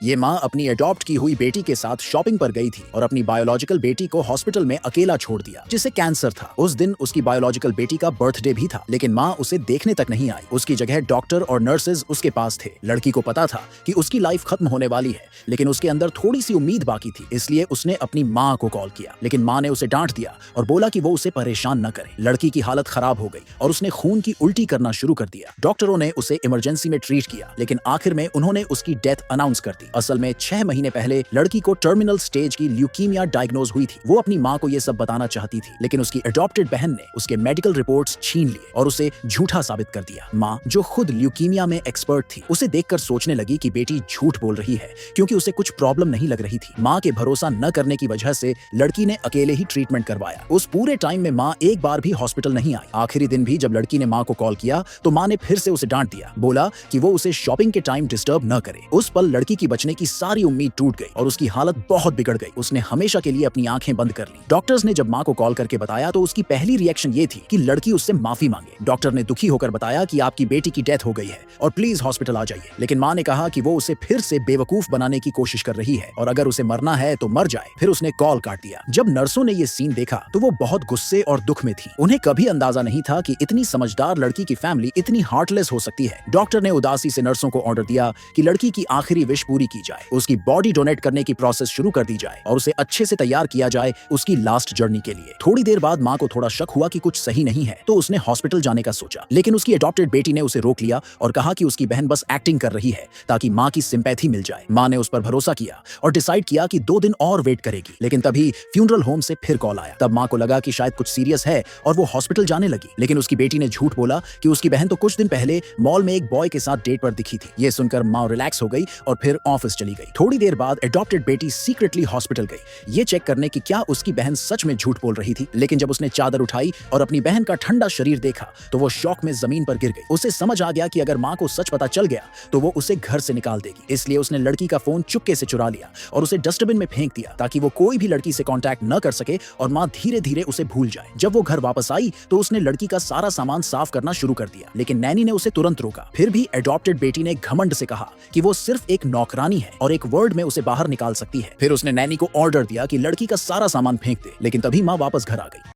ये माँ अपनी अडॉप्ट की हुई बेटी के साथ शॉपिंग पर गई थी और अपनी बायोलॉजिकल बेटी को हॉस्पिटल में अकेला छोड़ दिया जिसे कैंसर था। उस दिन उसकी बायोलॉजिकल बेटी का बर्थडे भी था, लेकिन माँ उसे देखने तक नहीं आई। उसकी जगह डॉक्टर और नर्सेज उसके पास थे। लड़की को पता था कि उसकी लाइफ खत्म होने वाली है, लेकिन उसके अंदर थोड़ी सी उम्मीद बाकी थी, इसलिए उसने अपनी माँ को कॉल किया। लेकिन माँ ने उसे डांट दिया और बोला कि वो उसे परेशान न करे। लड़की की हालत खराब हो गई और उसने खून की उल्टी करना शुरू कर दिया। डॉक्टरों ने उसे इमरजेंसी में ट्रीट किया, लेकिन आखिर में उन्होंने उसकी डेथ अनाउंस कर दी। असल में 6 महीने पहले लड़की को टर्मिनल स्टेज की ल्यूकीमिया डायग्नोज हुई थी। वो अपनी माँ को ये सब बताना चाहती थी, लेकिन उसकी अडॉप्टेड बहन ने उसके मेडिकल रिपोर्ट्स छीन लिए और उसे झूठा साबित कर दिया। माँ, जो खुद ल्यूकीमिया में एक्सपर्ट थी, उसे देखकर सोचने लगी कि बेटी झूठ बोल रही है क्योंकि उसे कुछ प्रॉब्लम नहीं लग रही थी। माँ के भरोसा न करने की वजह से लड़की ने अकेले ही ट्रीटमेंट करवाया। उस पूरे टाइम में माँ एक बार भी हॉस्पिटल नहीं आई। आखिरी दिन भी जब लड़की ने माँ को कॉल किया तो माँ ने फिर से उसे डांट दिया, बोला कि वो उसे शॉपिंग के टाइम डिस्टर्ब न करे। उस पल लड़की की बचने की सारी उम्मीद टूट गई और उसकी हालत बहुत बिगड़ गई। उसने हमेशा के लिए अपनी आंखें बंद कर ली। डॉक्टर्स ने जब माँ को कॉल करके बताया तो उसकी पहली रिएक्शन ये थी कि लड़की उससे माफी मांगे। डॉक्टर ने दुखी होकर बताया कि आपकी बेटी की डेथ हो गई है और प्लीज हॉस्पिटल आ जाइए। लेकिन माँ ने कहा कि वो उसे फिर से बेवकूफ बनाने की कोशिश कर रही है और अगर उसे मरना है तो मर जाए। फिर उसने कॉल काट दिया। जब नर्सों ने ये सीन देखा तो वो बहुत गुस्से और दुख में थी। उन्हें कभी अंदाजा नहीं था कि इतनी समझदार लड़की की फैमिली इतनी हार्टलेस हो सकती है। डॉक्टर ने उदासी से नर्सों को ऑर्डर दिया कि लड़की की आखिरी विश पूरी की जाए, उसकी बॉडी डोनेट करने की प्रोसेस शुरू कर दी जाए और उसे अच्छे से तैयार किया जाए उसकी लास्ट जर्नी के लिए। थोड़ी देर बाद माँ को थोड़ा शक हुआ कि कुछ सही नहीं है, तो उसने हॉस्पिटल जाने का सोचा, लेकिन उसकी अडॉप्टेड बेटी ने उसे रोक लिया और कहा कि उसकी बहन बस एक्टिंग कर रही है ताकि माँ की सिंपैथी मिल जाए। माँ ने उस पर भरोसा किया और डिसाइड किया कि 2 दिन और वेट करेगी। लेकिन तभी फ्यूनरल होम से फिर कॉल आया। तब माँ को लगा कि शायद कुछ सीरियस है और वो हॉस्पिटल जाने लगी, लेकिन उसकी बेटी ने झूठ बोला कि उसकी बहन तो कुछ दिन पहले मॉल में एक बॉय के साथ डेट पर दिखी थी। ये सुनकर माँ रिलैक्स हो गई और फिर ऑफिस चली गई। थोड़ी देर बाद अडॉप्टेड बेटी सीक्रेटली हॉस्पिटल गई, ये चेक करने की क्या उसकी बहन सच में झूठ बोल रही थी। लेकिन जब उसने चादर उठाई और अपनी बहन का ठंडा शरीर देखा तो वो शॉक में जमीन पर गिर गई। उसे समझ आ गया कि अगर माँ को सच पता चल गया तो वो उसे घर से निकाल देगी। इसलिए उसने लड़की का फोन चुपके से चुरा लिया और उसे डस्टबिन में फेंक दिया ताकि वो कोई भी लड़की से कांटेक्ट न कर सके और माँ धीरे धीरे उसे भूल जाए। जब वो घर वापस आई तो उसने लड़की का सारा सामान साफ करना शुरू कर दिया, लेकिन नैनी ने उसे तुरंत रोका। फिर भी अडॉप्टेड बेटी ने घमंड से कहा कि वो सिर्फ एक नौकरानी है और एक वर्ड में उसे बाहर निकाल सकती है। फिर उसने नैनी को ऑर्डर दिया कि लड़की का सारा सामान फेंक दे, लेकिन तभी माँ वापस घर आ गई।